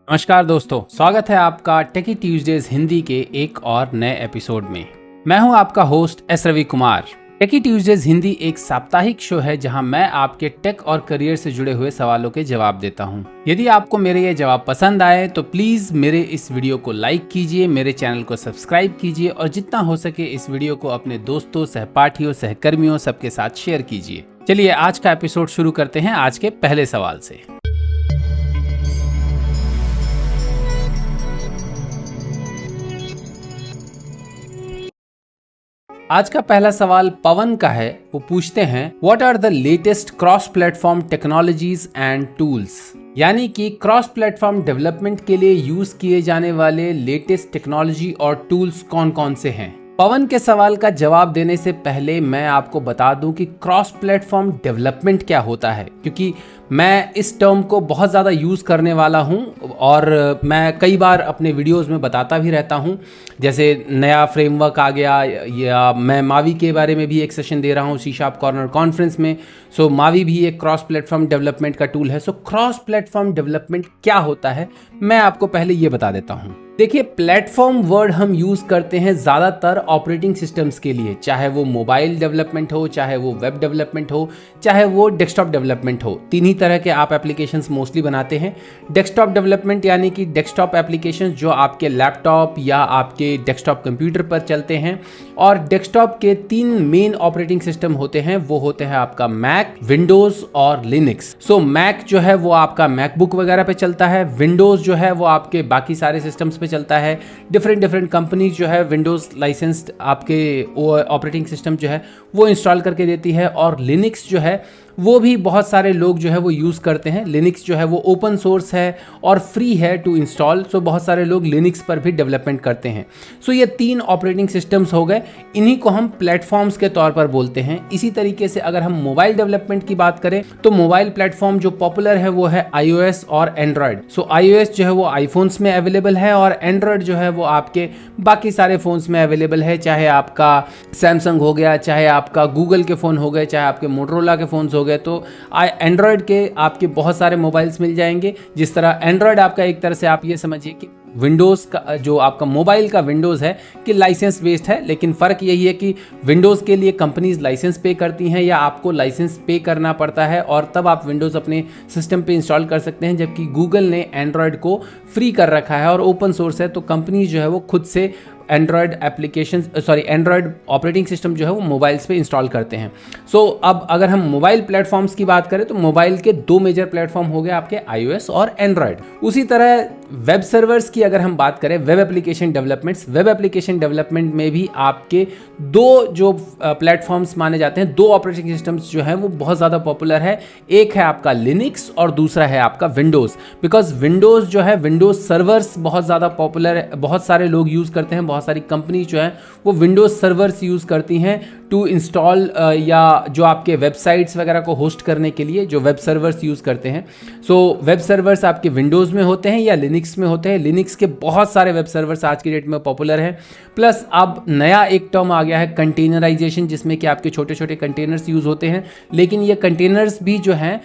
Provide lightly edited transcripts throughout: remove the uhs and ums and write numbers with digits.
नमस्कार दोस्तों, स्वागत है आपका टेकी ट्यूजडेज हिंदी के एक और नए एपिसोड में। मैं हूं आपका होस्ट एस रवि कुमार। टेकी ट्यूजडेज हिंदी एक साप्ताहिक शो है जहां मैं आपके टेक और करियर से जुड़े हुए सवालों के जवाब देता हूं। यदि आपको मेरे ये जवाब पसंद आए तो प्लीज मेरे इस वीडियो को लाइक कीजिए, मेरे चैनल को सब्सक्राइब कीजिए और जितना हो सके इस वीडियो को अपने दोस्तों, सहपाठियों, सहकर्मियों सबके साथ शेयर कीजिए। चलिए आज का एपिसोड शुरू करते हैं आज के पहले सवाल से। आज का पहला सवाल पवन का है। वो पूछते हैं what are the latest cross platform technologies and tools, यानी कि क्रॉस प्लेटफॉर्म डेवलपमेंट के लिए यूज किए जाने वाले लेटेस्ट टेक्नोलॉजी और टूल्स कौन कौन से हैं। पवन के सवाल का जवाब देने से पहले मैं आपको बता दूं कि क्रॉस प्लेटफॉर्म डेवलपमेंट क्या होता है, क्योंकि मैं इस टर्म को बहुत ज़्यादा यूज़ करने वाला हूं और मैं कई बार अपने वीडियोस में बताता भी रहता हूं। जैसे नया फ्रेमवर्क आ गया, या मैं मावी के बारे में भी एक सेशन दे रहा हूं सी शार्प कॉर्नर कॉन्फ्रेंस में। सो मावी भी एक क्रॉस प्लेटफॉर्म डेवलपमेंट का टूल है। सो क्रॉस प्लेटफॉर्म डेवलपमेंट क्या होता है मैं आपको पहले ये बता देता हूँ। देखिए, प्लेटफॉर्म वर्ड हम यूज करते हैं ज़्यादातर ऑपरेटिंग सिस्टम्स के लिए, चाहे वो मोबाइल डेवलपमेंट हो, चाहे वो वेब डेवलपमेंट हो, चाहे वो डेस्कटॉप डेवलपमेंट हो। तीन ही तरह के आप एप्लीकेशंस मोस्टली बनाते हैं। डेस्कटॉप डेवलपमेंट यानी कि डेस्कटॉप एप्लीकेशंस जो आपके लैपटॉप या आपके डेस्कटॉप कंप्यूटर पर चलते हैं। और डेस्कटॉप के तीन मेन ऑपरेटिंग सिस्टम होते हैं, वो होते हैं आपका मैक, विंडोज और लिनक्स। सो मैक जो है वो आपका मैकबुक वगैरह पे चलता है। विंडोज जो है वो आपके बाकी सारे सिस्टम्स पे चलता है। डिफरेंट कंपनीज जो है विंडोज लाइसेंस्ड आपके ऑपरेटिंग सिस्टम जो है वो इंस्टॉल करके देती है। और लिनक्स जो है वो भी बहुत सारे लोग जो है वो यूज़ करते हैं। लिनक्स जो है वो ओपन सोर्स है और फ्री है टू इंस्टॉल। सो बहुत सारे लोग लिनक्स पर भी डेवलपमेंट करते हैं। सो ये तीन ऑपरेटिंग सिस्टम्स हो गए, इन्हीं को हम प्लेटफॉर्म्स के तौर पर बोलते हैं। इसी तरीके से अगर हम मोबाइल डेवलपमेंट की बात करें तो मोबाइल प्लेटफॉर्म जो पॉपुलर है वो है iOS और एंड्रॉयड। सो iOS जो है वो आईफोन्स में अवेलेबल है और एंड्रॉयड जो है वो आपके बाकी सारे फोन्स में अवेलेबल है, चाहे आपका सैमसंग हो गया, चाहे आपका गूगल के फ़ोन हो गए, चाहे आपके मोटरोला के फ़ोन्स हो गए। तो एंड्रॉयड के आपके बहुत सारे मोबाइल्स मिल जाएंगे। जिस तरह एंड्रॉयड आपका एक तरह से आप ये समझिए कि विंडोज़ का जो आपका मोबाइल का विंडोज़ है कि लाइसेंस बेस्ड है, लेकिन फ़र्क यही है कि विंडोज़ के लिए कंपनीज लाइसेंस पे करती हैं या आपको लाइसेंस पे करना पड़ता है और तब आप विंडोज़ अपने सिस्टम पे इंस्टॉल कर सकते हैं। जबकि गूगल ने एंड्रॉयड को फ्री कर रखा है और ओपन सोर्स है, तो कंपनीज जो है वो खुद से एंड्रॉयड एंड्रॉयड ऑपरेटिंग सिस्टम जो है वो मोबाइल्स पे इंस्टॉल करते हैं। सो अब अगर हम मोबाइल प्लेटफॉर्म्स की बात करें तो मोबाइल के दो मेजर प्लेटफॉर्म हो गए आपके iOS और एंड्रॉयड। उसी तरह वेब सर्वर्स की अगर हम बात करें, वेब एप्लीकेशन डेवलपमेंट में भी आपके दो जो प्लेटफॉर्म्स माने जाते हैं, दो ऑपरेटिंग सिस्टम्स जो हैं वो बहुत ज़्यादा पॉपुलर है। एक है आपका लिनक्स और दूसरा है आपका विंडोज़। बिकॉज विंडोज़ जो है, विंडोज़ सर्वर्स बहुत ज़्यादा पॉपुलर है, बहुत सारे लोग यूज़ करते हैं। बहुत सारी कंपनी जो है वो विंडोज सर्वर्स यूज़ करती हैं टू इंस्टॉल या जो आपके वेबसाइट्स वगैरह को होस्ट करने के लिए जो वेब सर्वर्स यूज़ करते हैं। सो वेब सर्वर्स आपके विंडोज़ में होते हैं या लिनक्स में होते हैं। लिनक्स के बहुत सारे वेब सर्वर्स आज की डेट में पॉपुलर हैं। प्लस अब नया एक टर्म आ गया है कंटेनराइजेशन, जिसमें कि आपके छोटे छोटे कंटेनर्स यूज़ होते हैं। लेकिन ये कंटेनर्स भी जो हैं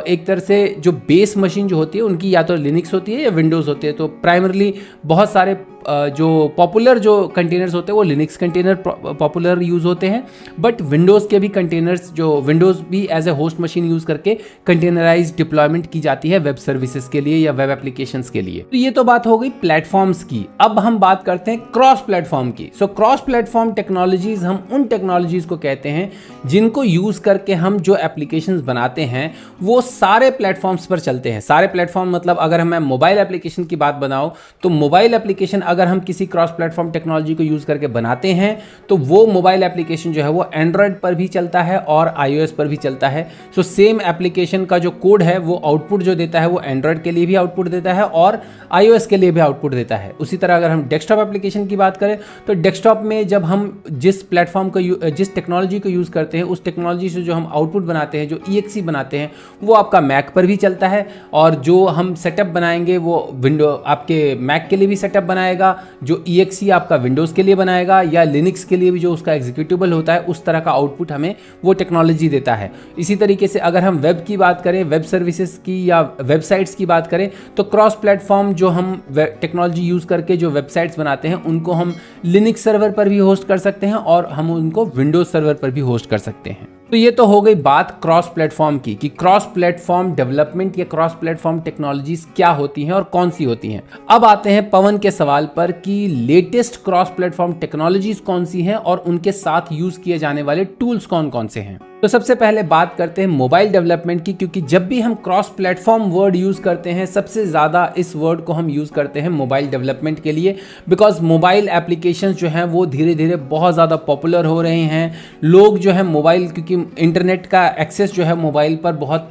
एक तरह से जो बेस मशीन जो होती है उनकी या तो लिनक्स होती है या विंडोज़ होती है। तो प्राइमरली बहुत सारे जो पॉपुलर जो कंटेनर्स होते हैं वो लिनक्स कंटेनर पॉपुलर यूज़ होते हैं, बट विंडोज़ के भी कंटेनर्स जो विंडोज़ भी as a host machine use करके कंटेनराइज डिप्लॉयमेंट की जाती है वेब सर्विसेज के लिए या वेब एप्लीकेशंस के लिए। तो ये तो बात हो गई प्लेटफॉर्म्स की। अब हम बात करते हैं क्रॉस प्लेटफॉर्म की। सो क्रॉस प्लेटफॉर्म टेक्नोलॉजीज हम उन टेक्नोलॉजीज को कहते हैं जिनको यूज़ करके हम जो एप्लीकेशंस बनाते हैं वो सारे प्लेटफॉर्म्स पर चलते हैं। सारे प्लेटफॉर्म मतलब अगर मैं मोबाइल एप्लीकेशन की बात बनाऊँ तो मोबाइल एप्लीकेशन अगर हम किसी क्रॉस प्लेटफॉर्म टेक्नोलॉजी को यूज़ करके बनाते हैं तो वो मोबाइल एप्लीकेशन जो है वो एंड्रॉयड पर भी चलता है और iOS पर भी चलता है। सो सेम एप्लीकेशन का जो कोड है वो आउटपुट जो देता है वो एंड्रॉयड के लिए भी आउटपुट देता है और iOS के लिए भी आउटपुट देता है। उसी तरह अगर हम डेस्कटॉप एप्लीकेशन की बात करें तो डेस्कटॉप में जब हम जिस प्लेटफॉर्म को जिस टेक्नोलॉजी को यूज़ करते हैं उस टेक्नोलॉजी से जो हम आउटपुट बनाते हैं, जो EXE बनाते हैं, वो आपका मैक पर भी चलता है। और जो हम सेटअप बनाएंगे वो विंडो आपके मैक के लिए भी सेटअप बनाएगा का जो EXE आपका विंडोज़ के लिए बनाएगा या लिनक्स के लिए भी जो उसका एग्जीक्यूटेबल होता है उस तरह का आउटपुट हमें वो टेक्नोलॉजी देता है। इसी तरीके से अगर हम वेब की बात करें, वेब सर्विसेज की या वेबसाइट्स की बात करें, तो क्रॉस प्लेटफॉर्म जो हम टेक्नोलॉजी यूज़ करके जो वेबसाइट्स बनाते हैं उनको हम लिनक्स सर्वर पर भी होस्ट कर सकते हैं और हम उनको विंडोज़ सर्वर पर भी होस्ट कर सकते हैं। तो ये तो हो गई बात क्रॉस प्लेटफॉर्म की कि क्रॉस प्लेटफॉर्म डेवलपमेंट या क्रॉस प्लेटफॉर्म टेक्नोलॉजीज क्या होती हैं और कौन सी होती हैं। अब आते हैं पवन के सवाल पर कि लेटेस्ट क्रॉस प्लेटफॉर्म टेक्नोलॉजीज कौन सी हैं और उनके साथ यूज किए जाने वाले टूल्स कौन कौन से हैं। तो सबसे पहले बात करते हैं मोबाइल डेवलपमेंट की, क्योंकि जब भी हम क्रॉस प्लेटफॉर्म वर्ड यूज करते हैं सबसे ज्यादा इस वर्ड को हम यूज करते हैं मोबाइल डेवलपमेंट के लिए, बिकॉज मोबाइल एप्लीकेशंस जो हैं वो धीरे धीरे बहुत ज़्यादा पॉपुलर हो रहे हैं। लोग जो है मोबाइल, क्योंकि इंटरनेट का एक्सेस जो है मोबाइल पर बहुत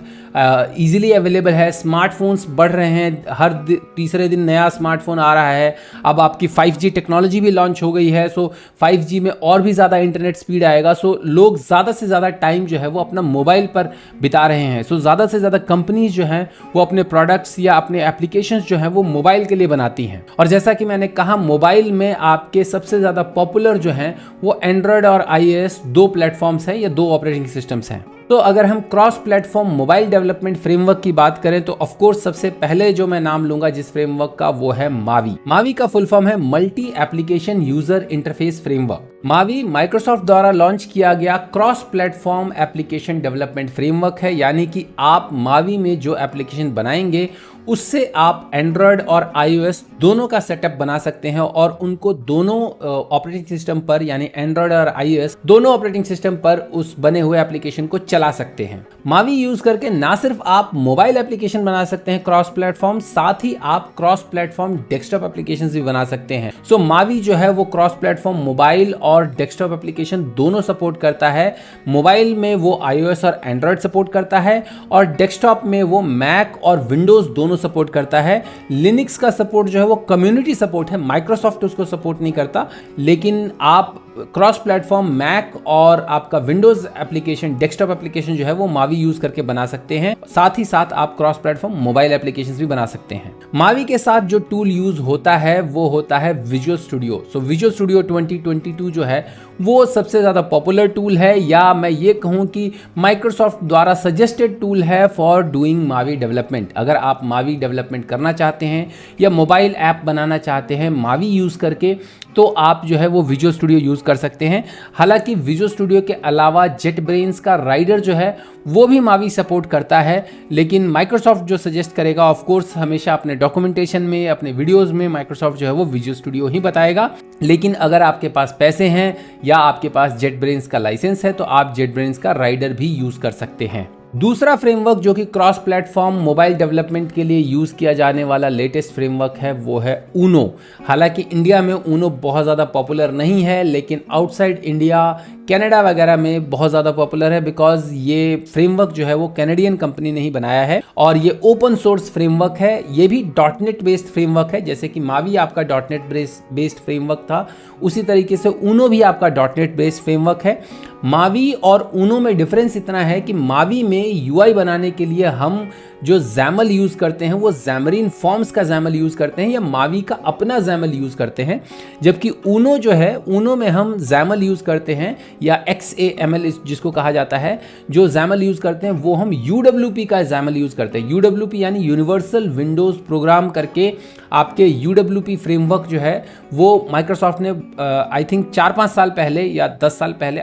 ईजिली अवेलेबल है, स्मार्टफोन्स बढ़ रहे हैं, हर तीसरे दिन नया स्मार्टफोन आ रहा है। अब आपकी 5G टेक्नोलॉजी भी लॉन्च हो गई है, सो 5G में और भी ज़्यादा इंटरनेट स्पीड आएगा। सो लोग ज़्यादा से ज़्यादा टाइम जो है वो अपना मोबाइल पर बिता रहे हैं। सो ज़्यादा से ज़्यादा कंपनीज जो हैं वो अपने प्रोडक्ट्स या अपने एप्लीकेशंस जो हैं वो मोबाइल के लिए बनाती हैं। और जैसा कि मैंने कहा, मोबाइल में आपके सबसे ज़्यादा पॉपुलर जो हैं वो एंड्रॉयड और iOS दो प्लेटफॉर्म्स हैं या दो ऑपरेटिंग सिस्टम्स हैं। तो अगर हम cross platform mobile development framework की बात करें तो ऑफ कोर्स सबसे पहले जो मैं नाम लूंगा जिस फ्रेमवर्क का वो है मावी। मावी का फुल फॉर्म है multi application user interface framework. Mavi Microsoft द्वारा लॉन्च किया गया cross platform application development framework है, यानी कि आप मावी में जो एप्लीकेशन बनाएंगे उससे आप एंड्रॉयड और iOS दोनों का सेटअप बना सकते हैं और उनको दोनों ऑपरेटिंग सिस्टम पर, यानी एंड्रॉयड और iOS दोनों ऑपरेटिंग सिस्टम पर उस बने हुए एप्लीकेशन को चला सकते हैं। मावी यूज करके ना सिर्फ आप मोबाइल एप्लीकेशन बना सकते हैं क्रॉस प्लेटफॉर्म, साथ ही आप क्रॉस प्लेटफॉर्म डेस्कटॉप एप्लीकेशन भी बना सकते हैं। सो मावी जो है वो क्रॉस प्लेटफॉर्म मोबाइल और डेस्कटॉप एप्लीकेशन दोनों सपोर्ट करता है। मोबाइल में वो iOS और एंड्रॉयड सपोर्ट करता है और डेस्कटॉप में वो मैक और विंडोज दोनों सपोर्ट करता है। लिनक्स का सपोर्ट जो है वो कम्युनिटी सपोर्ट है, माइक्रोसॉफ्ट उसको सपोर्ट नहीं करता, लेकिन आप क्रॉस प्लेटफॉर्म मैक और आपका विंडोज एप्लीकेशन, डेस्कटॉप एप्लीकेशन जो है वो मावी यूज करके बना सकते हैं। साथ ही साथ आप क्रॉस प्लेटफॉर्म मोबाइल एप्लीकेशंस भी बना सकते हैं। मावी के साथ जो टूल यूज होता है वो होता है visual studio. So visual studio 2022 जो है वो सबसे ज्यादा पॉपुलर टूल है, या मैं ये कहूं कि माइक्रोसॉफ्ट द्वारा सजेस्टेड टूल है फॉर डूइंग मावी डेवलपमेंट। अगर आप मावी डेवलपमेंट करना चाहते हैं या मोबाइल ऐप बनाना चाहते हैं मावी यूज करके, तो आप जो है वो विजुअल स्टूडियो यूज कर सकते हैं। हालांकि विजुअल स्टूडियो के अलावा जेटब्रेन्स का राइडर जो है वो भी मावी सपोर्ट करता है, लेकिन माइक्रोसॉफ्ट जो सजेस्ट करेगा, ऑफ कोर्स हमेशा अपने डॉक्यूमेंटेशन में, अपने वीडियोस में माइक्रोसॉफ्ट जो है वो विजुअल स्टूडियो ही बताएगा। लेकिन अगर आपके पास पैसे हैं या आपके पास जेटब्रेन्स का लाइसेंस है तो आप जेटब्रेन्स का राइडर भी यूज कर सकते हैं। दूसरा फ्रेमवर्क जो कि क्रॉस प्लेटफॉर्म मोबाइल डेवलपमेंट के लिए यूज किया जाने वाला लेटेस्ट फ्रेमवर्क है वो है ऊनो। हालांकि इंडिया में ऊनो बहुत ज़्यादा पॉपुलर नहीं है, लेकिन आउटसाइड इंडिया, कनाडा वगैरह में बहुत ज़्यादा पॉपुलर है, बिकॉज ये फ्रेमवर्क जो है वो कैनेडियन कंपनी ने ही बनाया है और ये ओपन सोर्स फ्रेमवर्क है। ये भी डॉटनेट बेस्ड फ्रेमवर्क है, जैसे कि मावी आपका डॉटनेट बेस्ड फ्रेमवर्क था, उसी तरीके से ऊनो भी आपका डॉटनेट बेस्ड फ्रेमवर्क है। मावी और ऊनो में डिफरेंस इतना है कि मावी में यूआई बनाने के लिए हम जो जैमल यूज करते हैं वो जैमरीन फॉर्म्स का जैमल यूज करते हैं या मावी का अपना जैमल यूज करते हैं, जबकि ऊनो जो है ऊनो में हम जैमल यूज करते हैं या XAML जिसको कहा जाता है, जो जैमल यूज करते हैं वो हम UWP का जैमल यूज करते हैं। UWP यानी यूनिवर्सल विंडोज प्रोग्राम करके आपके UWP फ्रेमवर्क जो है वो माइक्रोसॉफ्ट ने आई थिंक 4-5 साल पहले या 10 साल पहले,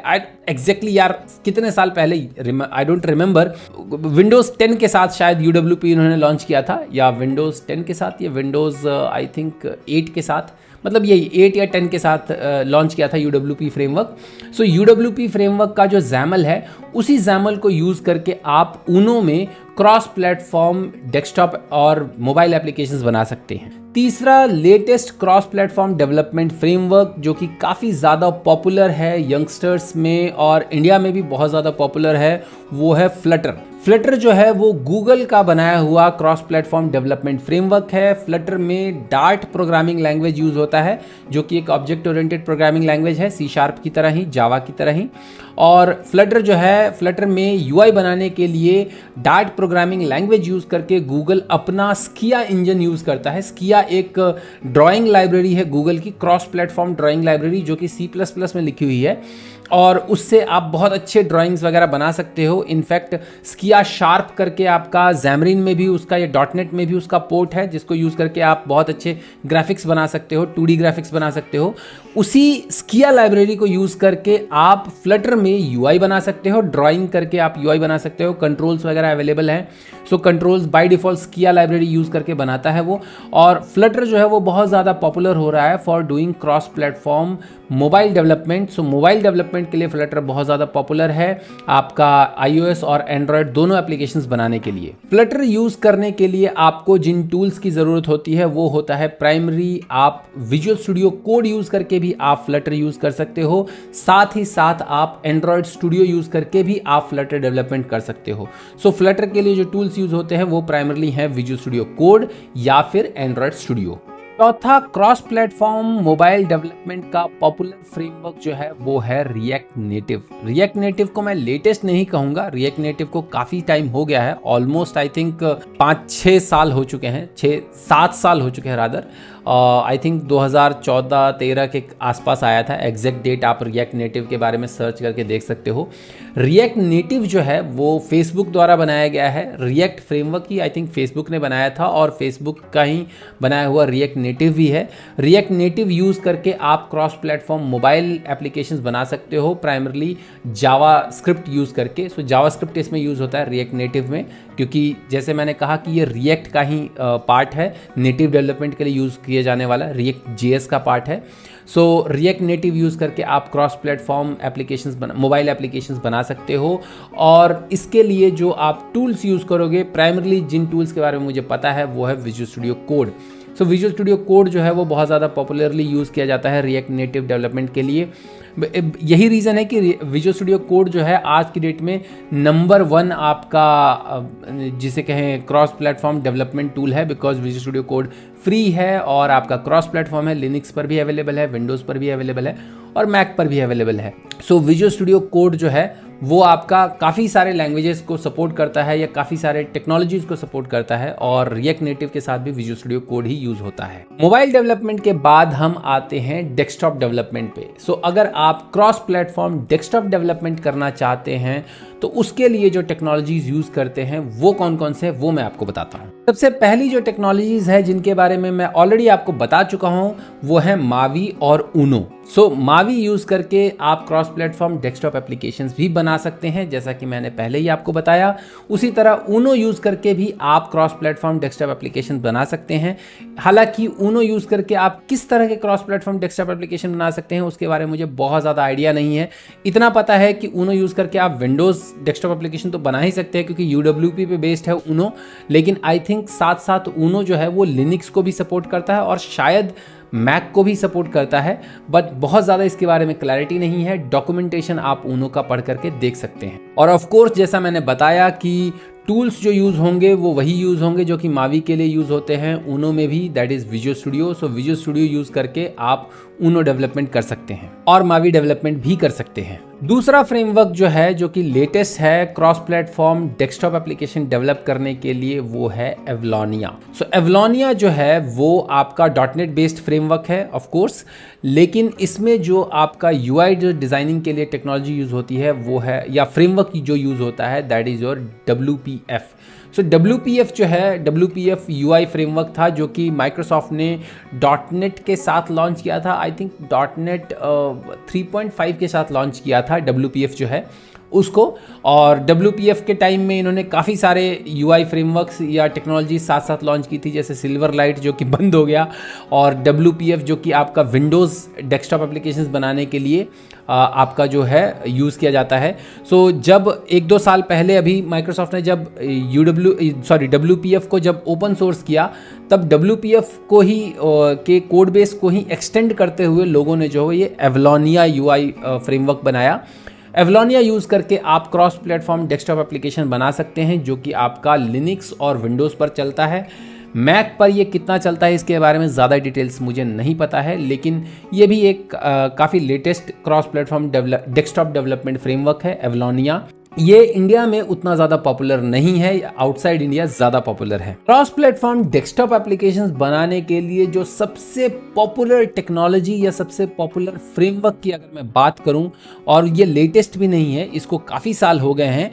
एग्जैक्टली यार कितने साल पहले आई डोंट रिमेंबर, विंडोज 10 के साथ शायद UWP इन्होंने लॉन्च किया था, या विंडोज 10 के साथ या विंडोज आई थिंक 8 के साथ, मतलब यही 8 या 10 के साथ लॉन्च किया था UWP फ्रेमवर्क। सो UWP फ्रेमवर्क का जो जैमल है उसी जैमल को यूज करके आप ऊनो में क्रॉस प्लेटफॉर्म डेस्कटॉप और मोबाइल एप्लीकेशंस बना सकते हैं। तीसरा latest cross platform development framework जो कि काफ़ी ज़्यादा पॉपुलर है यंगस्टर्स में और इंडिया में भी बहुत ज़्यादा पॉपुलर है, वो है फ्लटर। फ्लटर जो है वो गूगल का बनाया हुआ क्रॉस प्लेटफॉर्म डेवलपमेंट फ्रेमवर्क है। फ्लटर में डार्ट प्रोग्रामिंग लैंग्वेज यूज होता है जो कि एक ऑब्जेक्ट ओरिएंटेड प्रोग्रामिंग लैंग्वेज है, C# की तरह ही, जावा की तरह ही। और फ्लटर जो है, फ्लटर में यूआई बनाने के लिए डार्ट प्रोग्रामिंग लैंग्वेज यूज़ करके गूगल अपना स्किया इंजन यूज़ करता है। स्किया एक ड्राइंग लाइब्रेरी है गूगल की, क्रॉस प्लेटफॉर्म ड्राइंग लाइब्रेरी, जो कि C++ में लिखी हुई है और उससे आप बहुत अच्छे ड्राइंग्स वगैरह बना सकते हो। इनफैक्ट स्किया शार्प करके आपका जैमरिन में भी उसका या डॉटनेट में भी उसका पोर्ट है, जिसको यूज़ करके आप बहुत अच्छे ग्राफिक्स बना सकते हो, 2D ग्राफिक्स बना सकते हो। उसी स्किया लाइब्रेरी को यूज़ करके आप फ्लटर में यूआई बना सकते हो, ड्राइंग करके आप यूआई बना सकते हो। कंट्रोल्स वगैरह अवेलेबल हैं। So controls by default Skia library use करके बनाता है वो। और फ्लटर जो है वो बहुत ज़्यादा पॉपुलर हो रहा है for doing cross platform mobile development. So mobile development के लिए फ्लटर बहुत ज़्यादा पॉपुलर है, आपका iOS और एंड्रॉयड दोनों एप्लीकेशंस बनाने के लिए। फ्लटर यूज़ करने के लिए आपको जिन टूल्स की ज़रूरत होती है वो होता है प्राइमरी, आप विजुअल स्टूडियो कोड यूज़ करके भी आप फ्लटर यूज़ कर सकते हो, साथ ही साथ आप एंड्रॉयड स्टूडियो यूज़ करके भी आप फ्लटर डेवलपमेंट कर सकते हो। सो फ्लटर के लिए जो टूल्स यूज़ होते हैं वो प्राइमरली हैं विजुअल स्टूडियो कोड या फिर एंड्रॉयड स्टूडियो। चौथा, क्रॉस प्लेटफॉर्म मोबाइल डेवलपमेंट का पॉपुलर फ्रेमवर्क जो है वो है रिएक्ट नेटिव। रिएक्ट नेटिव को मैं लेटेस्ट नहीं कहूँगा, रिएक्ट नेटिव को काफ़ी टाइम हो गया है, ऑलमोस्ट आई थिंक 5-6 साल हो चुके हैं, 6-7 साल हो चुके हैं रादर। आई थिंक 2014-13 के आसपास आया था, एग्जैक्ट डेट आप रिएक्ट नेटिव के बारे में सर्च करके देख सकते हो। रिएक्ट नेटिव जो है वो फेसबुक द्वारा बनाया गया है। React framework he I think Facebook ने बनाया था और फेसबुक का ही बनाया हुआ रिएक्ट नेटिव भी है। रिएक्ट नेटिव यूज़ करके आप क्रॉस प्लेटफॉर्म मोबाइल एप्लीकेशंस बना सकते हो, प्राइमरली जावा स्क्रिप्ट यूज़ करके। सो जावा स्क्रिप्ट इसमें यूज़ होता है रिएक्ट नेटिव में, क्योंकि जैसे मैंने कहा कि ये रिएक्ट का ही पार्ट है, नेटिव डेवलपमेंट के लिए यूज़ किया जाने वाला रिएक्ट JS का पार्ट है। सो रिएक्ट नेटिव यूज़ करके आप cross platform applications mobile applications बना सकते हो। और इसके लिए जो आप टूल्स यूज़ करोगे, प्राइमरली जिन टूल्स के बारे में मुझे पता है वो है visual studio code. So visual studio code जो है वो बहुत ज़्यादा पॉपुलरली यूज़ किया जाता है रिएक्ट नेटिव डेवलपमेंट के लिए। यही रीज़न है कि विजुअल स्टूडियो कोड जो है आज की डेट में नंबर 1 आपका जिसे कहें क्रॉस प्लेटफॉर्म डेवलपमेंट टूल है, because visual studio code free है और आपका क्रॉस प्लेटफॉर्म है, लिनक्स पर भी अवेलेबल है, विंडोज़ पर भी अवेलेबल है और मैक पर भी अवेलेबल है। सो विजुअल स्टूडियो कोड जो है वो आपका काफ़ी सारे लैंग्वेजेस को सपोर्ट करता है या काफ़ी सारे टेक्नोलॉजीज़ को सपोर्ट करता है और रिएक्ट नेटिव के साथ भी विजुअल स्टूडियो कोड ही यूज़ होता है। मोबाइल डेवलपमेंट के बाद हम आते हैं डेस्कटॉप डेवलपमेंट पे। सो अगर आप क्रॉस प्लेटफॉर्म डेस्कटॉप डेवलपमेंट करना चाहते हैं तो उसके लिए जो टेक्नोलॉजीज़ यूज़ करते हैं वो कौन कौन से हैं वो मैं आपको बताता हूँ। सबसे पहली जो टेक्नोलॉजीज़ है जिनके बारे में मैं ऑलरेडी आपको बता चुका हूँ वो है मावी और ऊनो। सो मावी यूज़ करके आप क्रॉस प्लेटफॉर्म डेस्कटॉप एप्लीकेशंस भी बना सकते हैं, जैसा कि मैंने पहले ही आपको बताया। उसी तरह ऊनो यूज़ करके भी आप क्रॉस प्लेटफॉर्म डेस्कटॉप एप्लीकेशन बना सकते हैं। हालांकि ऊनो यूज़ करके आप किस तरह के क्रॉस प्लेटफॉर्म डेस्कटॉप एप्लीकेशन बना सकते हैं उसके बारे में मुझे बहुत ज़्यादा आइडिया नहीं है। इतना पता है कि ऊनो यूज़ करके आप विंडोज़ डेस्कटॉप एप्लीकेशन तो बना ही सकते हैं क्योंकि UWP पे बेस्ड है ऊनो, लेकिन आई थिंक साथ साथ ऊनो जो है वो लिनक्स को भी सपोर्ट करता है और शायद मैक को भी सपोर्ट करता है, बट बहुत ज़्यादा इसके बारे में क्लैरिटी नहीं है। डॉक्यूमेंटेशन आप ऊनो का पढ़ करके देख सकते हैं। और ऑफ कोर्स जैसा मैंने बताया कि टूल्स जो यूज़ होंगे वो वही यूज़ होंगे जो कि मावी के लिए यूज़ होते हैं ऊनो में भी, that is visual studio. So visual studio use करके आप ऊनो डेवलपमेंट कर सकते हैं और मावी डेवलपमेंट भी कर सकते हैं। दूसरा फ्रेमवर्क जो है जो कि लेटेस्ट है cross platform desktop application develop करने के लिए वो है एवलोनिया। सो एवलोनिया जो है वो आपका .NET बेस्ड फ्रेमवर्क है ऑफ कोर्स, लेकिन इसमें जो आपका UI जो डिज़ाइनिंग के लिए टेक्नोलॉजी यूज़ होती है वो है, या फ्रेमवर्क जो यूज़ होता है, that is your WPF। So WPF जो है, WPF UI फ्रेमवर्क था जो कि माइक्रोसॉफ्ट ने .NET के साथ लॉन्च किया था। आई थिंक .NET 3.5 के साथ लॉन्च किया था WPF जो है उसको। और WPF के टाइम में इन्होंने काफ़ी सारे UI फ्रेमवर्क्स या टेक्नोलॉजी साथ साथ लॉन्च की थी, जैसे सिल्वर लाइट जो कि बंद हो गया, और WPF जो कि आपका विंडोज़ डेस्कटॉप एप्लीकेशंस बनाने के लिए आपका जो है यूज़ किया जाता है। सो जब 1-2 साल पहले अभी माइक्रोसॉफ्ट ने जब WPF को जब ओपन सोर्स किया तब WPF को ही के कोड बेस को ही एक्सटेंड करते हुए लोगों ने जो है ये एवलोनिया UI फ्रेमवर्क बनाया। एवलोनिया यूज़ करके आप क्रॉस प्लेटफॉर्म डेस्कटॉप एप्लीकेशन बना सकते हैं जो कि आपका लिनक्स और विंडोज़ पर चलता है। मैक पर ये कितना चलता है इसके बारे में ज़्यादा डिटेल्स मुझे नहीं पता है, लेकिन ये भी एक काफ़ी latest cross platform desktop development framework है, एवलोनिया। ये इंडिया में उतना ज़्यादा पॉपुलर नहीं है, आउटसाइड इंडिया ज़्यादा पॉपुलर है। क्रॉस प्लेटफॉर्म डेस्कटॉप एप्लीकेशंस बनाने के लिए जो सबसे पॉपुलर टेक्नोलॉजी या सबसे पॉपुलर फ्रेमवर्क की अगर मैं बात करूं, और ये लेटेस्ट भी नहीं है, इसको काफ़ी साल हो गए हैं,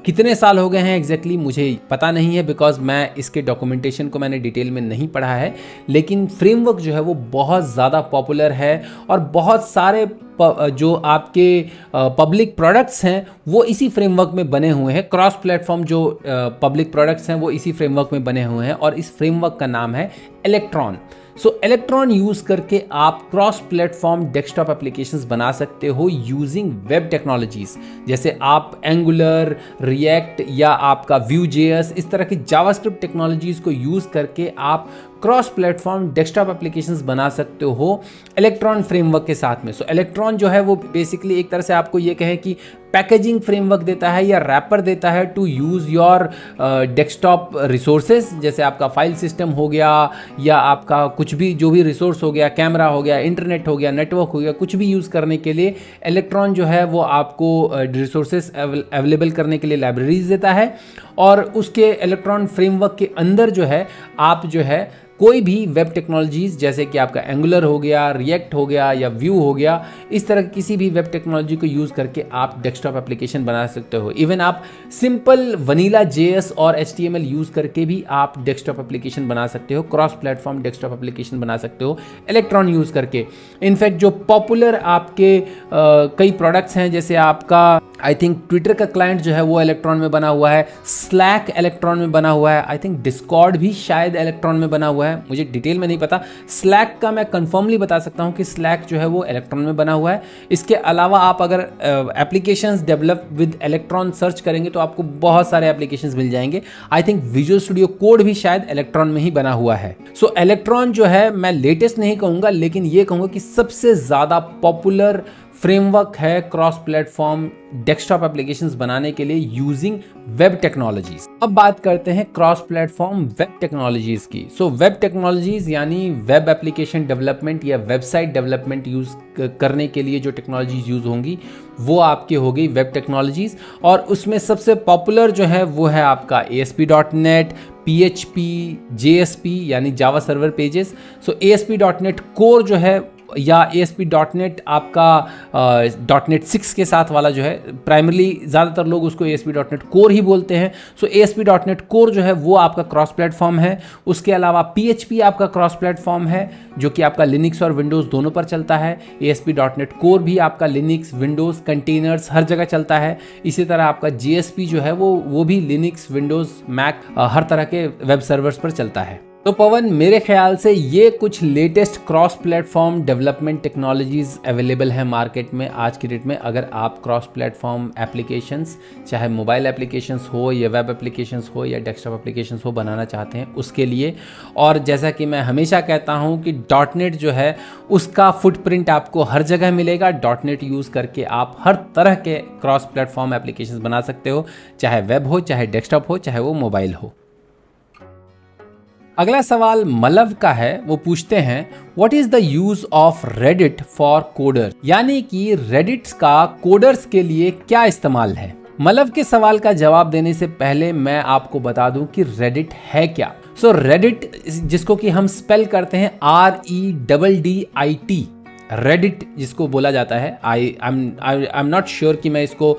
कितने साल हो गए हैं एग्जैक्टली मुझे पता नहीं है, बिकॉज मैं इसके डॉक्यूमेंटेशन को मैंने डिटेल में नहीं पढ़ा है, लेकिन फ्रेमवर्क जो है वो बहुत ज़्यादा पॉपुलर है और बहुत सारे जो आपके पब्लिक प्रोडक्ट्स हैं वो इसी फ्रेमवर्क में बने हुए हैं। क्रॉस प्लेटफॉर्म जो पब्लिक प्रोडक्ट्स हैं वो इसी फ्रेमवर्क में बने हुए हैं और इस फ्रेमवर्क का नाम है इलेक्ट्रॉन। सो इलेक्ट्रॉन यूज़ करके आप क्रॉस प्लेटफॉर्म डेस्कटॉप एप्लीकेशंस बना सकते हो यूजिंग वेब टेक्नोलॉजीज, जैसे आप एंगुलर, रिएक्ट या आपका Vue.js, इस तरह की जावास्क्रिप्ट टेक्नोलॉजीज को यूज़ करके आप क्रॉस प्लेटफॉर्म डेस्कटॉप एप्लीकेशंस बना सकते हो इलेक्ट्रॉन फ्रेमवर्क के साथ में। सो इलेक्ट्रॉन जो है वो बेसिकली एक तरह से आपको ये कहें कि पैकेजिंग फ्रेमवर्क देता है या रैपर देता है to use your desktop resources, जैसे आपका फाइल सिस्टम हो गया या आपका कुछ भी जो भी रिसोर्स हो गया, कैमरा हो गया, इंटरनेट हो गया, नेटवर्क हो गया, कुछ भी यूज़ करने के लिए इलेक्ट्रॉन जो है वो आपको रिसोर्सेज अवेलेबल करने के लिए लाइब्रेरीज देता है। और उसके इलेक्ट्रॉन फ्रेमवर्क के अंदर जो है आप जो है कोई भी वेब टेक्नोलॉजीज जैसे कि आपका एंगुलर हो गया, रिएक्ट हो गया या व्यू हो गया, इस तरह किसी भी वेब टेक्नोलॉजी को यूज़ करके आप डेस्कटॉप एप्लीकेशन बना सकते हो। इवन आप सिंपल वनीला JS और HTML यूज़ करके भी आप डेस्कटॉप एप्लीकेशन बना सकते हो, क्रॉस प्लेटफॉर्म डेस्कटॉप एप्लीकेशन बना सकते हो इलेक्ट्रॉन यूज़ करके। इनफैक्ट जो पॉपुलर आपके कई प्रोडक्ट्स हैं, जैसे आपका आई थिंक ट्विटर का क्लाइंट जो है वो इलेक्ट्रॉन में बना हुआ है, स्लैक इलेक्ट्रॉन में बना हुआ है, आई थिंक डिस्कॉर्ड भी शायद इलेक्ट्रॉन में बना हुआ है, मुझे डिटेल में नहीं पता। स्लैक का मैं कंफर्मली बता सकता हूं कि स्लैक जो है वो इलेक्ट्रॉन में बना हुआ है। इसके अलावा आप अगर applications develop with electron search करेंगे तो आपको बहुत सारे एप्लीकेशंस मिल जाएंगे। I think visual studio code भी शायद इलेक्ट्रॉन में ही बना हुआ है। सो इलेक्ट्रॉन जो है मैं लेटेस्ट नहीं कहूँगा, लेकिन ये कहूँगा कि सबसे ज़्यादा पॉपुलर फ्रेमवर्क है क्रॉस प्लेटफॉर्म डेस्कटॉप एप्लीकेशंस बनाने के लिए यूजिंग वेब टेक्नोलॉजीज। अब बात करते हैं क्रॉस प्लेटफॉर्म वेब टेक्नोलॉजीज की। सो वेब टेक्नोलॉजीज यानी वेब एप्लीकेशन डेवलपमेंट या वेबसाइट डेवलपमेंट यूज करने के लिए जो टेक्नोलॉजीज यूज होंगी वो आपकी हो गई वेब टेक्नोलॉजीज, और उसमें सबसे पॉपुलर जो है वो है आपका ASP.NET, PHP, JSP यानी जावा सर्वर पेजेस। सो ASP.NET कोर जो है या ASP.NET आपका .NET 6 के साथ वाला जो है, प्राइमरली ज़्यादातर लोग उसको ASP.NET कोर ही बोलते हैं। सो ASP.NET कोर जो है वो आपका क्रॉस प्लेटफॉर्म है। उसके अलावा PHP आपका क्रॉस प्लेटफॉर्म है जो कि आपका लिनक्स और विंडोज़ दोनों पर चलता है। ASP.NEट कोर भी आपका लिनक्स, विंडोज़, कंटेनर्स हर जगह चलता है। इसी तरह आपका JSP जो है वो भी लिनक्स, विंडोज़, मैक हर तरह के वेब सर्वर्स पर चलता है। तो पवन, मेरे ख्याल से ये कुछ latest cross platform development technologies available हैं मार्केट में आज की डेट में। अगर आप क्रॉस प्लेटफॉर्म एप्लीकेशंस, चाहे मोबाइल एप्लीकेशंस हो या वेब एप्लीकेशंस हो या डेस्कटॉप एप्लीकेशंस हो, बनाना चाहते हैं उसके लिए, और जैसा कि मैं हमेशा कहता हूँ कि .NET जो है उसका फुटप्रिंट आपको हर जगह मिलेगा। .NET यूज़ करके आप हर तरह के क्रॉस प्लेटफॉर्म एप्लीकेशंस बना सकते हो, चाहे वेब हो, चाहे डेस्कटॉप हो, चाहे वो मोबाइल हो। अगला सवाल मलव का है। वो पूछते हैं what is the use of Reddit for coder, यानी कि रेडिट का कोडर्स के लिए क्या इस्तेमाल है। मलव के सवाल का जवाब देने से पहले मैं आपको बता दूं कि रेडिट है क्या। सो रेडिट, जिसको कि हम स्पेल करते हैं REDDIT, रेडिट जिसको बोला जाता है, आई एम नॉट श्योर कि मैं इसको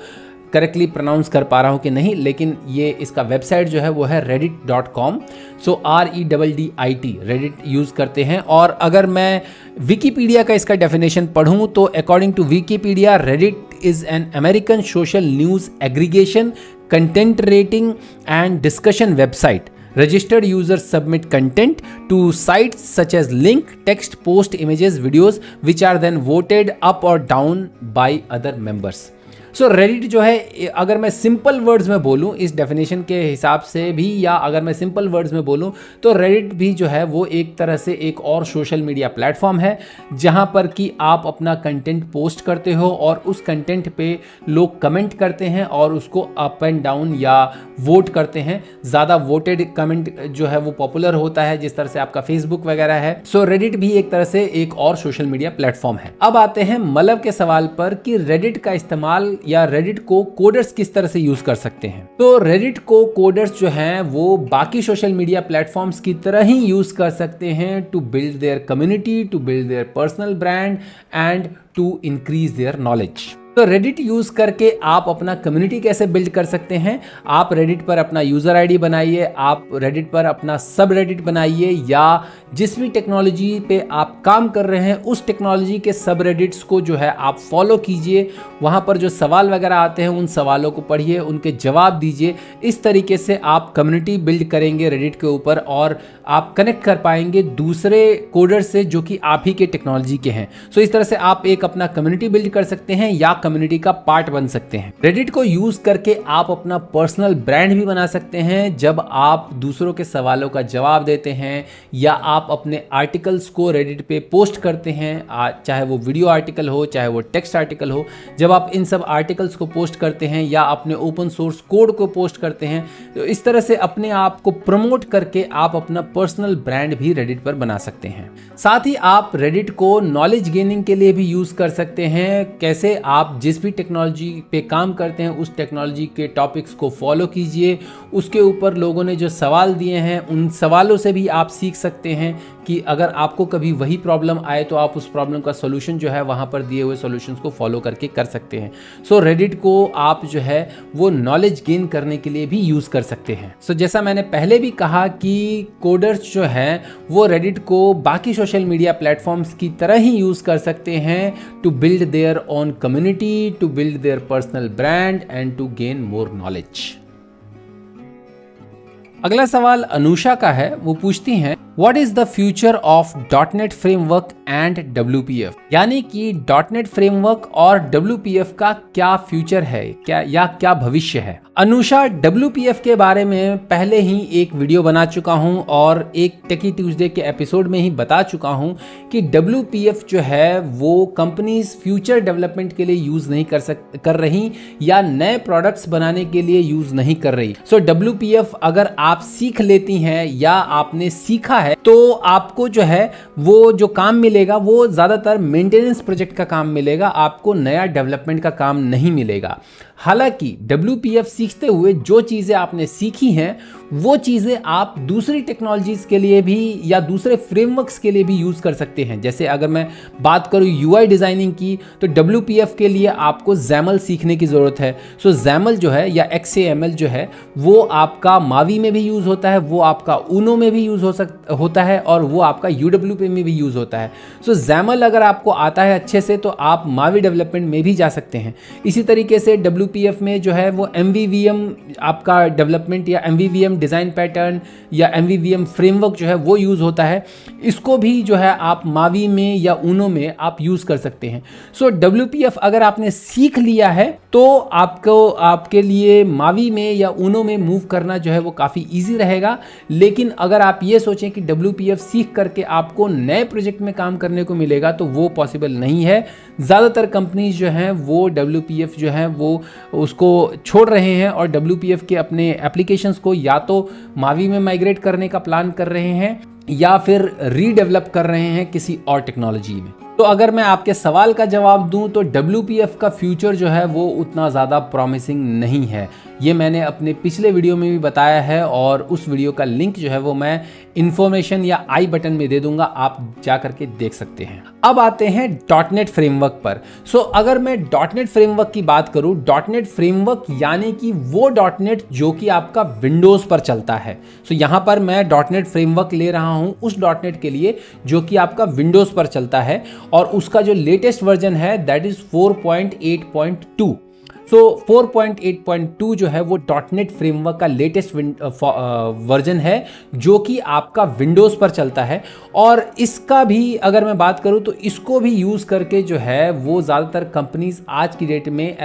करेक्टली प्रोनाउंस कर पा रहा हूँ कि नहीं, लेकिन ये इसका वेबसाइट जो है वो है reddit.com। सो REDDIT रेडिट यूज़ करते हैं। और अगर मैं विकीपीडिया का इसका डेफिनेशन पढ़ूँ तो according to Wikipedia, Reddit is an American social news aggregation, content rating and discussion website. Registered users submit content to sites such as link, text, post, images, videos, which are then voted up or down by other members. So Reddit जो है, अगर मैं simple words में बोलूं इस definition के हिसाब से भी, या अगर मैं सिंपल वर्ड्स में बोलूं तो रेडिट भी जो है वो एक तरह से एक और सोशल मीडिया प्लेटफॉर्म है जहां पर कि आप अपना कंटेंट पोस्ट करते हो और उस कंटेंट पे लोग कमेंट करते हैं और उसको अप एंड डाउन या वोट करते हैं। ज़्यादा वोटेड कमेंट जो है वो पॉपुलर होता है, जिस तरह से आपका फेसबुक वगैरह है। सो रेडिट भी एक तरह से एक और सोशल मीडिया प्लेटफॉर्म है। अब आते हैं मलव के सवाल पर कि रेडिट का इस्तेमाल या रेडिट को कोडर्स किस तरह से यूज कर सकते हैं। तो रेडिट को कोडर्स जो हैं वो बाकी सोशल मीडिया प्लेटफॉर्म्स की तरह ही यूज कर सकते हैं to build their community, to build their personal brand and to increase their knowledge. तो रेडिट यूज करके आप अपना कम्युनिटी कैसे बिल्ड कर सकते हैं। आप रेडिट पर अपना यूजर आईडी बनाइए, आप रेडिट पर अपना सब रेडिट बनाइए, या जिस भी टेक्नोलॉजी पे आप काम कर रहे हैं उस टेक्नोलॉजी के सब रेडिट्स को जो है आप फॉलो कीजिए। वहाँ पर जो सवाल वगैरह आते हैं उन सवालों को पढ़िए, उनके जवाब दीजिए। इस तरीके से आप कम्युनिटी बिल्ड करेंगे रेडिट के ऊपर और आप कनेक्ट कर पाएंगे दूसरे कोडर से जो कि आप ही के टेक्नोलॉजी के हैं। सो इस तरह से आप एक अपना कम्युनिटी बिल्ड कर सकते हैं या कम्युनिटी का पार्ट बन सकते हैं। रेडिट को यूज करके आप अपना पर्सनल ब्रांड भी बना सकते हैं। जब आप दूसरों के सवालों का जवाब देते हैं या आप अपने आर्टिकल्स को रेडिट पे पोस्ट करते हैं, चाहे वो वीडियो आर्टिकल हो चाहे वो टेक्स्ट आर्टिकल हो, जब आप इन सब आर्टिकल्स को पोस्ट करते हैं या अपने ओपन सोर्स कोड को पोस्ट करते हैं, तो इस तरह से अपने आप को प्रमोट करके आप अपना पर्सनल ब्रांड भी रेडिट पर बना सकते हैं। साथ ही आप रेडिट को नॉलेज गेनिंग के लिए भी यूज कर सकते हैं। कैसे? आप जिस भी टेक्नोलॉजी पे काम करते हैं उस टेक्नोलॉजी के टॉपिक्स को फॉलो कीजिए, उसके ऊपर लोगों ने जो सवाल दिए हैं उन सवालों से भी आप सीख सकते हैं कि अगर आपको कभी वही प्रॉब्लम आए तो आप उस प्रॉब्लम का सॉल्यूशन जो है वहाँ पर दिए हुए सॉल्यूशंस को फॉलो करके कर सकते हैं। सो रेडिट को आप जो है वो नॉलेज गेन करने के लिए भी यूज़ कर सकते हैं। सो जैसा मैंने पहले भी कहा कि कोडर्स जो हैं वो रेडिट को बाकी सोशल मीडिया प्लेटफॉर्म्स की तरह ही यूज़ कर सकते हैं to build their own community, to build their personal brand and to gain more knowledge. अगला सवाल अनुषा का है। वो पूछती हैं What is the future of .NET framework and WPF? यानी कि .NET framework और WPF का क्या फ्यूचर है, क्या भविष्य है। अनुषा, WPF के बारे में पहले ही एक वीडियो बना चुका हूं और एक टेकी ट्यूजडे के एपिसोड में ही बता चुका हूं कि WPF जो है वो कंपनीज फ्यूचर डेवलपमेंट के लिए यूज नहीं कर रही या नए प्रोडक्ट्स बनाने के लिए यूज नहीं कर रही। सो WPF अगर आप सीख लेती हैं या आपने सीखा है तो आपको जो है वो जो काम मिलेगा वो ज्यादातर मेंटेनेंस प्रोजेक्ट का काम मिलेगा, आपको नया डेवलपमेंट का काम नहीं मिलेगा। हालांकि WPF सीखते हुए जो चीज़ें आपने सीखी हैं वो चीज़ें आप दूसरी टेक्नोलॉजीज़ के लिए भी या दूसरे फ्रेमवर्क्स के लिए भी यूज़ कर सकते हैं। जैसे अगर मैं बात करूँ UI डिज़ाइनिंग की तो WPF के लिए आपको XAML सीखने की ज़रूरत है। सो XAML जो है या XAML जो है वो आपका मावी में भी यूज़ होता है, वो आपका ऊनो में भी यूज़ होता है और वो आपका UWP में भी यूज़ होता है। सो XAML अगर आपको आता है अच्छे से तो आप मावी डेवलपमेंट में भी जा सकते हैं। इसी तरीके से WPF में जो है वो MVVM आपका डेवलपमेंट या MVVM डिज़ाइन पैटर्न या MVVM फ्रेमवर्क जो है वो यूज़ होता है। इसको भी जो है आप मावी में या ऊनो में आप यूज़ कर सकते हैं। सो WPF अगर आपने सीख लिया है तो आपके लिए मावी में या ऊनो में मूव करना जो है वो काफ़ी ईजी रहेगा। लेकिन अगर आप ये सोचें कि WPF सीख करके आपको नए प्रोजेक्ट में काम करने को मिलेगा तो वो पॉसिबल नहीं है। ज़्यादातर कंपनीज जो हैं वो WPF जो है वो उसको छोड़ रहे हैं और WPF के अपने एप्लीकेशंस को या तो मावी में माइग्रेट करने का प्लान कर रहे हैं या फिर रीडेवलप कर रहे हैं किसी और टेक्नोलॉजी में। तो अगर मैं आपके सवाल का जवाब दूं तो WPF का फ्यूचर जो है वो उतना ज़्यादा प्रॉमिसिंग नहीं है। ये मैंने अपने पिछले वीडियो में भी बताया है और उस वीडियो का लिंक जो है वो मैं इन्फॉर्मेशन या आई बटन में दे दूंगा, आप जा करके देख सकते हैं। अब आते हैं .NET फ्रेमवर्क पर। सो अगर मैं .NET फ्रेमवर्क की बात करूं, .NET फ्रेमवर्क यानी कि वो .NET जो कि आपका विंडोज़ पर चलता है। सो यहाँ पर मैं .NET फ्रेमवर्क ले रहा हूँ उस .NET के लिए जो कि आपका विंडोज़ पर चलता है और उसका जो लेटेस्ट वर्जन है दैट इज़ 4.8.2। सो 4.8.2 जो है वो डॉटनेट फ्रेमवर्क का लेटेस्ट वर्जन है जो कि आपका विंडोज़ पर चलता है। और इसका भी अगर मैं बात करूं तो इसको भी यूज़ करके जो है वो ज़्यादातर कंपनीज आज की डेट में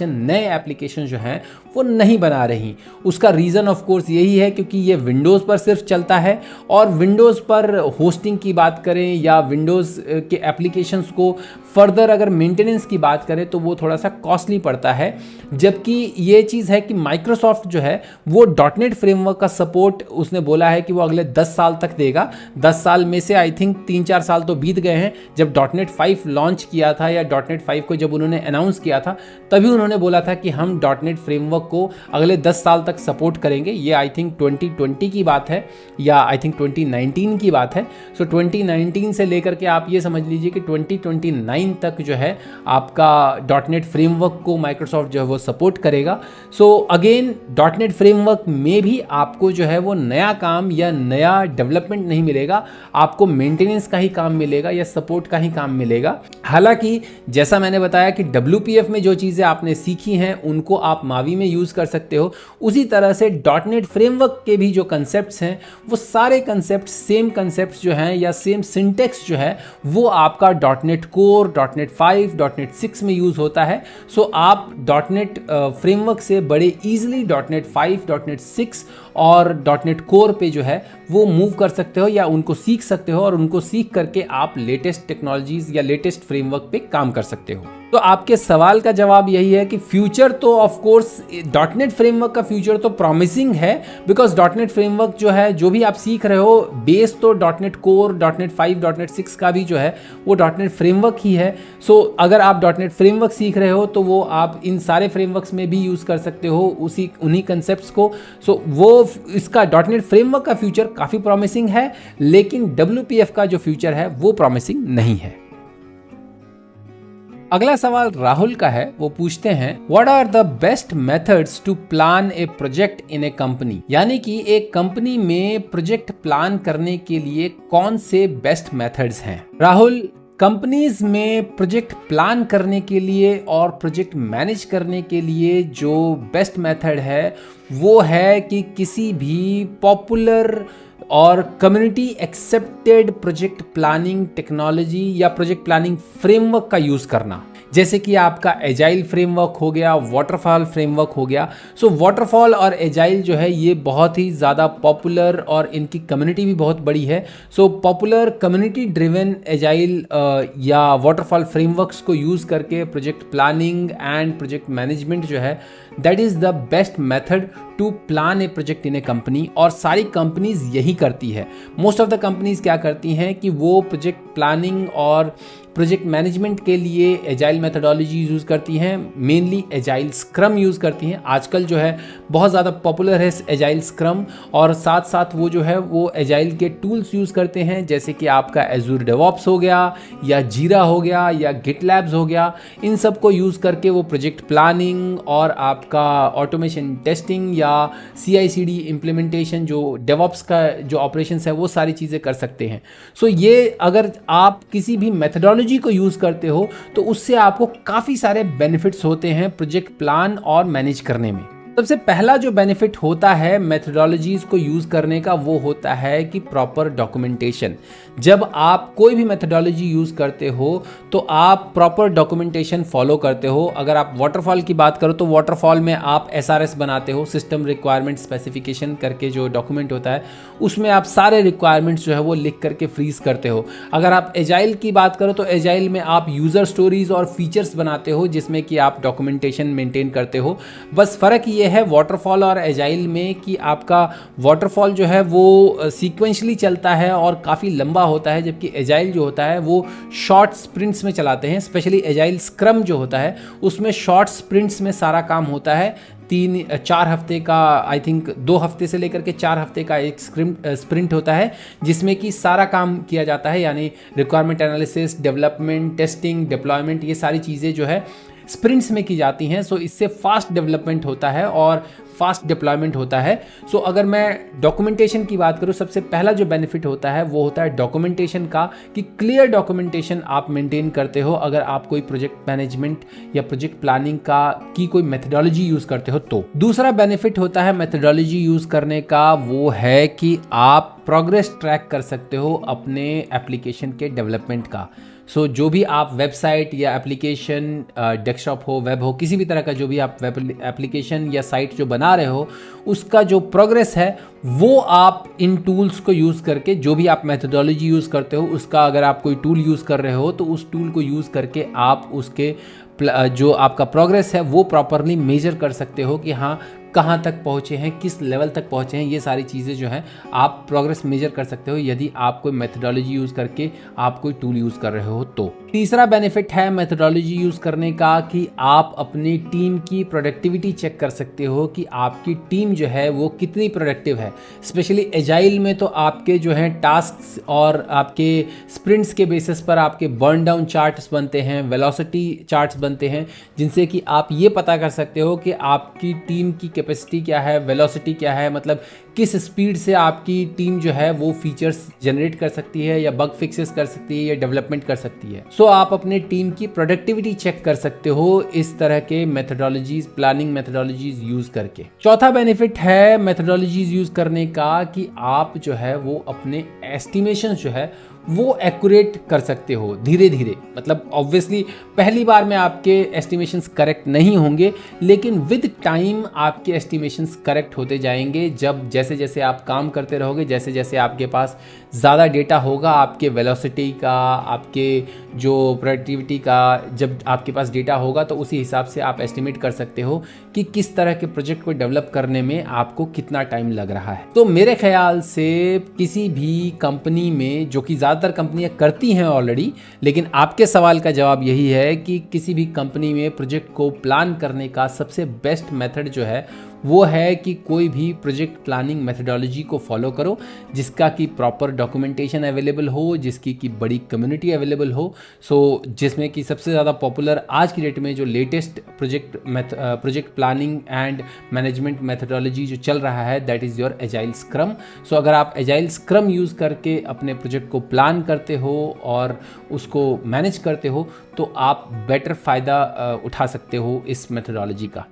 नए एप्लीकेशन जो हैं वो नहीं बना रही। उसका रीज़न ऑफ कोर्स यही है क्योंकि ये विंडोज़ पर सिर्फ चलता है, और विंडोज़ पर होस्टिंग की बात करें या विंडोज़ के एप्लीकेशंस को फर्दर अगर मेंटेनेंस की बात करें तो वो थोड़ा सा कॉस्टली पड़ता है। जबकि ये चीज़ है कि माइक्रोसॉफ्ट जो है वो डॉटनेट फ्रेमवर्क का सपोर्ट उसने बोला है कि वो अगले 10 साल तक देगा। 10 साल में से आई थिंक 3-4 साल तो बीत गए हैं। जब डॉटनेट 5 लॉन्च किया था या डॉटनेट 5 को जब उन्होंने अनाउंस किया था तभी उन्होंने बोला था कि हम डॉटनेट फ्रेमवर्क को अगले 10 साल तक सपोर्ट करेंगे। ये आई थिंक 2020 की बात है या आई थिंक 2019 की बात है। सो 2019 से लेकर के आप ये समझ लीजिए कि 2029 तक जो है आपका डॉटनेट फ्रेमवर्क को माइक्रोसॉफ्ट जो है वो सपोर्ट करेगा। सो अगेन डॉटनेट फ्रेमवर्क में भी आपको जो है वो नया काम या नया डेवलपमेंट नहीं मिलेगा, आपको मेंटेनेंस का ही काम मिलेगा या सपोर्ट का ही काम मिलेगा। हालांकि जैसा मैंने बताया कि WPF में जो चीज़ें आपने सीखी हैं उनको आप मावी में यूज़ कर सकते हो, उसी तरह से डॉटनेट फ्रेमवर्क के भी जो कंसेप्ट्स हैं वो सारे कंसेप्ट सेम कंसेप्ट्स जो हैं या सेम सिंटेक्स जो है वो आपका डॉटनेट कोर, डॉटनेट 5, डॉटनेट 6 में यूज़ होता है। सो आप डॉटनेट फ्रेमवर्क से बड़े ईजिली डॉटनेट 5, डॉटनेट 6 और डॉटनेट कोर पे जो है वो मूव कर सकते हो या उनको सीख सकते हो, और उनको सीख करके आप लेटेस्ट टेक्नोलॉजीज या लेटेस्ट फ्रेमवर्क पे काम कर सकते हो। तो आपके सवाल का जवाब यही है कि फ्यूचर तो ऑफ कोर्स डॉटनेट फ्रेमवर्क का फ्यूचर तो प्रॉमिसिंग है, बिकॉज डॉटनेट फ्रेमवर्क जो है जो भी आप सीख रहे हो बेस तो डॉटनेट कोर, डॉटनेट 5, डॉटनेट 6 का भी जो है वो डॉटनेट फ्रेमवर्क ही है। सो अगर आप डॉटनेट फ्रेमवर्क सीख रहे हो तो वो आप इन सारे फ्रेमवर्क्स में भी यूज़ कर सकते हो उन्हीं कंसेप्ट्स को। सो वो इसका डॉटनेट फ्रेमवर्क का फ्यूचर काफ़ी प्रॉमिसिंग है, लेकिन WPF का जो फ्यूचर है वो प्रॉमिसिंग नहीं है। अगला सवाल राहुल का है। वो पूछते हैं what are the best methods to plan a project in a company, यानी कि एक कंपनी में प्रोजेक्ट प्लान करने के लिए कौन से बेस्ट मेथड्स हैं। राहुल, कंपनीज में प्रोजेक्ट प्लान करने के लिए और प्रोजेक्ट मैनेज करने के लिए जो बेस्ट मेथड है वो है कि किसी भी पॉपुलर और community accepted project planning technology या प्रोजेक्ट प्लानिंग फ्रेमवर्क का यूज़ करना, जैसे कि आपका एजाइल फ्रेमवर्क हो गया, वाटरफॉल फ्रेमवर्क हो गया। सो वाटरफॉल और एजाइल जो है ये बहुत ही ज़्यादा पॉपुलर और इनकी कम्युनिटी भी बहुत बड़ी है। So popular community driven agile या वाटरफॉल फ्रेमवर्क्स को यूज़ करके project planning and project management जो है that is the best method to plan a project in a company, और सारी कंपनीज यही करती है। मोस्ट ऑफ द कंपनीज क्या करती हैं कि वो प्रोजेक्ट प्लानिंग और प्रोजेक्ट मैनेजमेंट के लिए एजाइल मेथडोलॉजी यूज़ करती हैं, मेनली एजाइल स्क्रम यूज़ करती हैं। आजकल जो है बहुत ज़्यादा पॉपुलर है एजाइल स्क्रम, और साथ साथ वो जो है वो एजाइल के टूल्स यूज़ करते हैं, जैसे कि आपका एजूर डेवॉप्स हो गया या जीरा हो गया या गिटलैब्स हो गया। इन सब को यूज़ करके वो प्रोजेक्ट प्लानिंग और आपका ऑटोमेशन टेस्टिंग या CI/CD इम्प्लीमेंटेशन जो डेवॉप्स का जो ऑपरेशंस है वो सारी चीज़ें कर सकते हैं। सो ये अगर आप किसी भी मेथडोलॉजी को यूज़ करते हो तो उससे आपको काफ़ी सारे बेनिफिट्स होते हैं प्रोजेक्ट प्लान और मैनेज करने में। सबसे पहला जो बेनिफिट होता है मेथडोलॉजीज को यूज़ करने का वो होता है कि प्रॉपर डॉक्यूमेंटेशन। जब आप कोई भी मेथडोलॉजी यूज़ करते हो तो आप प्रॉपर डॉक्यूमेंटेशन फॉलो करते हो। अगर आप वाटरफॉल की बात करो तो वाटरफॉल में आप SRS बनाते हो, सिस्टम रिक्वायरमेंट स्पेसिफिकेशन करके जो डॉक्यूमेंट होता है उसमें आप सारे रिक्वायरमेंट्स जो है वो लिख करके फ्रीज करते हो। अगर आप एजाइल की बात करो तो एजाइल में आप यूज़र स्टोरीज और फीचर्स बनाते हो जिसमें कि आप डॉक्यूमेंटेशन मेंटेन करते हो। बस फ़र्क ये है वाटरफॉल और एजाइल में कि आपका वाटरफॉल जो है वो सीक्वेंशली चलता है और काफ़ी लंबा होता है, जबकि एजाइल जो होता है वो शॉर्ट स्प्रिंट्स में चलाते हैं। स्पेशली एजाइल स्क्रम जो होता है उसमें शॉर्ट स्प्रिंट्स में सारा काम होता है। 3-4 हफ्ते का, आई थिंक 2 हफ्ते से लेकर के 4 हफ्ते का एक स्प्रिंट होता है जिसमें कि सारा काम किया जाता है, यानी requirement analysis, development, testing, deployment, ये सारी चीज़ें जो है स्प्रिंट्स में की जाती हैं। सो इससे फास्ट डेवलपमेंट होता है और फास्ट डिप्लॉयमेंट होता है। सो अगर मैं डॉक्यूमेंटेशन की बात करूं, सबसे पहला जो बेनिफिट होता है वो होता है डॉक्यूमेंटेशन का, कि क्लियर डॉक्यूमेंटेशन आप मेंटेन करते हो अगर आप कोई प्रोजेक्ट मैनेजमेंट या प्रोजेक्ट प्लानिंग का की कोई मेथडोलॉजी यूज करते हो तो। दूसरा बेनिफिट होता है मेथडोलॉजी यूज करने का, वो है कि आप प्रोग्रेस ट्रैक कर सकते हो अपने एप्लीकेशन के डेवलपमेंट का। सो जो भी आप वेबसाइट या एप्लीकेशन, डेस्कटॉप हो, वेब हो, किसी भी तरह का जो भी आप वेब एप्लीकेशन या साइट जो बना रहे हो, उसका जो प्रोग्रेस है वो आप इन टूल्स को यूज़ करके, जो भी आप मेथडोलॉजी यूज़ करते हो उसका, अगर आप कोई टूल यूज़ कर रहे हो तो उस टूल को यूज़ करके आप उसके जो आपका प्रोग्रेस है वो प्रॉपरली मेजर कर सकते हो कि हाँ कहाँ तक पहुँचे हैं, किस लेवल तक पहुँचे हैं। ये सारी चीज़ें जो हैं आप प्रोग्रेस मेजर कर सकते हो यदि आप कोई मेथडोलॉजी यूज़ करके आप कोई टूल यूज़ कर रहे हो तो। तीसरा बेनिफिट है मेथडोलॉजी यूज़ करने का कि आप अपनी टीम की प्रोडक्टिविटी चेक कर सकते हो कि आपकी टीम जो है वो कितनी प्रोडक्टिव है। स्पेशली एजाइल में तो आपके जो हैं टास्क्स और आपके स्प्रिंट्स के बेसिस पर आपके बर्न डाउन चार्ट्स बनते हैं, वेलोसिटी चार्ट्स बनते हैं, जिनसे कि आप ये पता कर सकते हो कि आपकी टीम की कैपेसिटी क्या है, वेलोसिटी क्या है, मतलब किस स्पीड से आपकी टीम जो है वो फीचर्स जनरेट कर सकती है या बग फिक्सेस कर सकती है या डेवलपमेंट कर सकती है। सो आप अपने टीम की प्रोडक्टिविटी चेक कर सकते हो इस तरह के मेथडोलॉजीज, प्लानिंग मेथडोलॉजीज यूज करके। चौथा बेनिफिट है मेथडोलॉजीज यूज करने का कि आप जो है वो अपने एस्टिमेशन जो है वो एक्यूरेट कर सकते हो धीरे धीरे। मतलब ऑब्वियसली पहली बार में आपके एस्टिमेशंस करेक्ट नहीं होंगे, लेकिन विद टाइम आपके एस्टिमेशंस करेक्ट होते जाएंगे। जब जैसे जैसे आप काम करते रहोगे, जैसे जैसे आपके पास ज़्यादा डेटा होगा आपके वेलोसिटी का, आपके जो प्रोडक्टिविटी का, जब आपके पास डेटा होगा तो उसी हिसाब से आप एस्टिमेट कर सकते हो कि किस तरह के प्रोजेक्ट को डेवलप करने में आपको कितना टाइम लग रहा है। तो मेरे ख्याल से किसी भी कंपनी में, जो कि ज़्यादातर कंपनियां करती हैं ऑलरेडी, लेकिन आपके सवाल का जवाब यही है कि किसी भी कंपनी में प्रोजेक्ट को प्लान करने का सबसे बेस्ट मेथड जो है वो है कि कोई भी प्रोजेक्ट प्लानिंग मेथडोलॉजी को फॉलो करो, जिसका कि प्रॉपर डॉक्यूमेंटेशन अवेलेबल हो, जिसकी कि बड़ी कम्युनिटी अवेलेबल हो। सो जिसमें कि सबसे ज़्यादा पॉपुलर आज की डेट में जो latest project planning and management methodology जो चल रहा है, that is your agile scrum. So अगर आप एजाइल स्क्रम यूज़ करके अपने प्रोजेक्ट को प्लान करते हो और उसको मैनेज करते हो तो आप बेटर फ़ायदा उठा सकते हो इस मेथडोलॉजी का।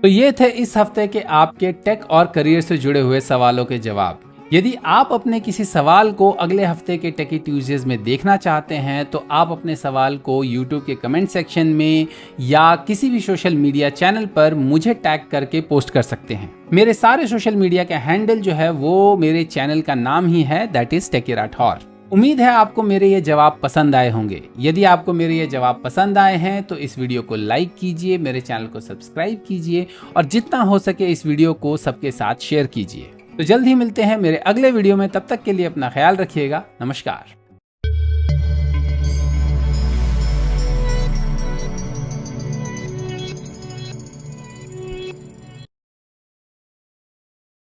तो ये थे इस हफ्ते के आपके टेक और करियर से जुड़े हुए सवालों के जवाब। यदि आप अपने किसी सवाल को अगले हफ्ते के टेकी ट्यूजडेज में देखना चाहते हैं तो आप अपने सवाल को YouTube के कमेंट सेक्शन में या किसी भी सोशल मीडिया चैनल पर मुझे टैग करके पोस्ट कर सकते हैं। मेरे सारे सोशल मीडिया का हैंडल जो है वो मेरे चैनल का नाम ही है, दैट इज टेकी राठौर। उम्मीद है आपको मेरे ये जवाब पसंद आए होंगे। यदि आपको मेरे ये जवाब पसंद आए हैं तो इस वीडियो को लाइक कीजिए, मेरे चैनल को सब्सक्राइब कीजिए और जितना हो सके इस वीडियो को सबके साथ शेयर कीजिए। तो जल्द ही मिलते हैं मेरे अगले वीडियो में, तब तक के लिए अपना ख्याल रखिएगा। नमस्कार।